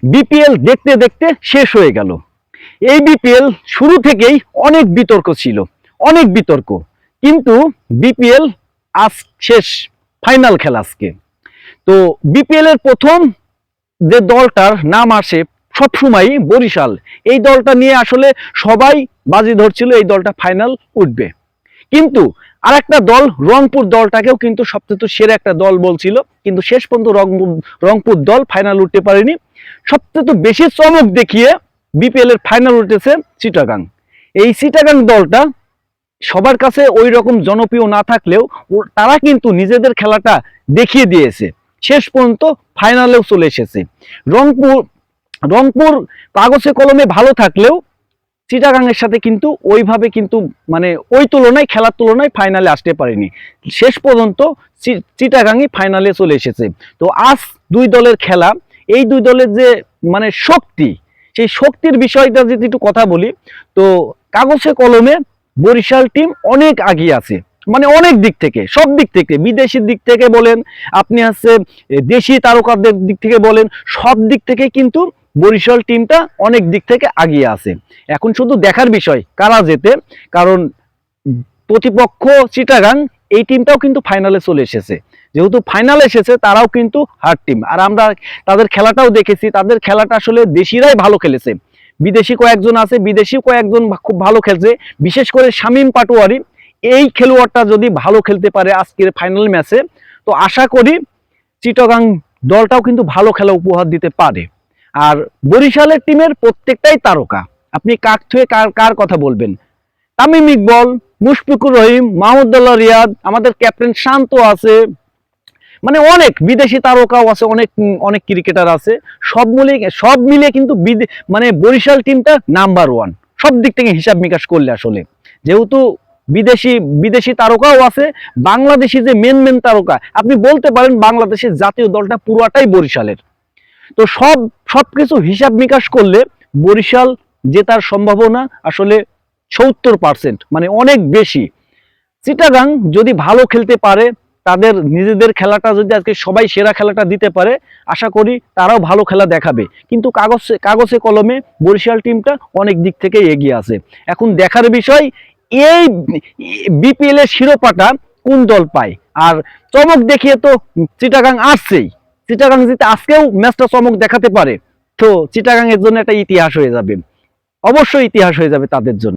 BPL দেখতে দেখতে শেষ হয়ে গেল। এই বিপিএল শুরু থেকেই অনেক বিতর্ক ছিল, অনেক বিতর্ক, কিন্তু বিপিএল আজ শেষ, ফাইনাল খেলা আজকে। তো বিপিএল এর প্রথম যে দলটার নাম আসে সবসময়ই বরিশাল, এই দলটা নিয়ে আসলে সবাই বাজি ধরছিল এই দলটা ফাইনাল উঠবে। কিন্তু আর একটা দল রংপুর দলটাকেও কিন্তু সবচেয়ে সেরা একটা দল বলছিল, কিন্তু শেষ পর্যন্ত রংপুর দল ফাইনাল উঠতে পারেনি। সবচেয়ে বেশি চমক দেখিয়ে বিপিএল এর ফাইনাল উঠেছে চিটাগাং। এই চিটাগাং দলটা সবার কাছে ওই রকম জনপ্রিয় না থাকলেও তারা কিন্তু নিজেদের খেলাটা দেখিয়ে দিয়েছে, শেষ পর্যন্ত ফাইনালেও চলে এসেছে। রংপুর কাগজে কলমে ভালো থাকলেও চিটাগাংয়ের সাথে কিন্তু ওইভাবে কিন্তু মানে ওই তুলনায়, খেলার তুলনায় ফাইনালে আসতে পারেনি। শেষ পর্যন্ত চিটাগাংই ফাইনালে চলে এসেছে। তো আজ দুই দলের খেলা, এই দুই দলের যে মানে শক্তি, সেই শক্তির বিষয়টা যদি একটু কথা বলি, তো কাগজে কলমে বরিশাল টিম অনেক এগিয়ে আছে, মানে অনেক দিক থেকে, সব দিক থেকে, বিদেশির দিক থেকে বলেন, আপনি আছে দেশি তারকাদের দিক থেকে বলেন, সব দিক থেকে কিন্তু বরিশাল টিমটা অনেক দিক থেকে এগিয়ে আছে। এখন শুধু দেখার বিষয় কারা জেতে, কারণ প্রতিপক্ষ চিটাগাং এই টিমটাও কিন্তু ফাইনালে চলে এসেছে। যেহেতু ফাইনালে এসেছে তারাও কিন্তু হার্ড টিম, আর আমরা তাদের খেলাটাও দেখেছি, তাদের খেলাটা আসলে দেশিরাই ভালো খেলেছে। বিদেশি কয়েকজন আছে, বিদেশি কয়েকজন খুব ভালো খেলছে, বিশেষ করে শামীম পাটোয়ারি, এই খেলোয়াড়টা যদি ভালো খেলতে পারে আজকের ফাইনাল ম্যাচে, তো আশা করি চিটাগাং দলটাও কিন্তু ভালো খেলা উপহার দিতে পারে। আর বরিশালের টিমের প্রত্যেকটাই তারকা, আপনি কার থুয়ে কার কথা বলবেন? তামিম ইকবল, মুশফিকুর রহিম, মাহমুদুল্লাহ রিয়াদ, আমাদের ক্যাপ্টেন শান্ত আছে, মানে অনেক বিদেশি তারকাও আছে, অনেক অনেক ক্রিকেটার আছে। সব মিলিয়ে কিন্তু মানে বরিশাল টিমটা নাম্বার ওয়ান সব দিক থেকে হিসাব নিকাশ করলে। আসলে যেহেতু বিদেশি তারকাও আছে, বাংলাদেশি যে মেন তারকা, আপনি বলতে পারেন বাংলাদেশের জাতীয় দলটা পুরোটাই বরিশালের। তো সবকিছু হিসাব নিকাশ করলে বরিশাল জেতার সম্ভাবনা আসলে 70%, মানে অনেক বেশি। চিটাগাং যদি ভালো খেলতে পারে, তাদের নিজেদের খেলাটা যদি আজকে সবাই সেরা খেলাটা দিতে পারে, আশা করি তারাও ভালো খেলা দেখাবে। কিন্তু কাগজে কলমে বরিশাল টিমটা অনেক দিক থেকে এগিয়ে আছে। এখন দেখার বিষয় এই বিপিএল এর শিরোপাটা কোন দল পায়। আর চমক দেখিয়ে তো চিটাগাং আসছেই, চিটাগাং যদি আজকেও ম্যাচটা চমক দেখাতে পারে, তো চিটাগাং এর জন্য একটা ইতিহাস হয়ে যাবে, অবশ্যই ইতিহাস হয়ে যাবে তাদের জন্য।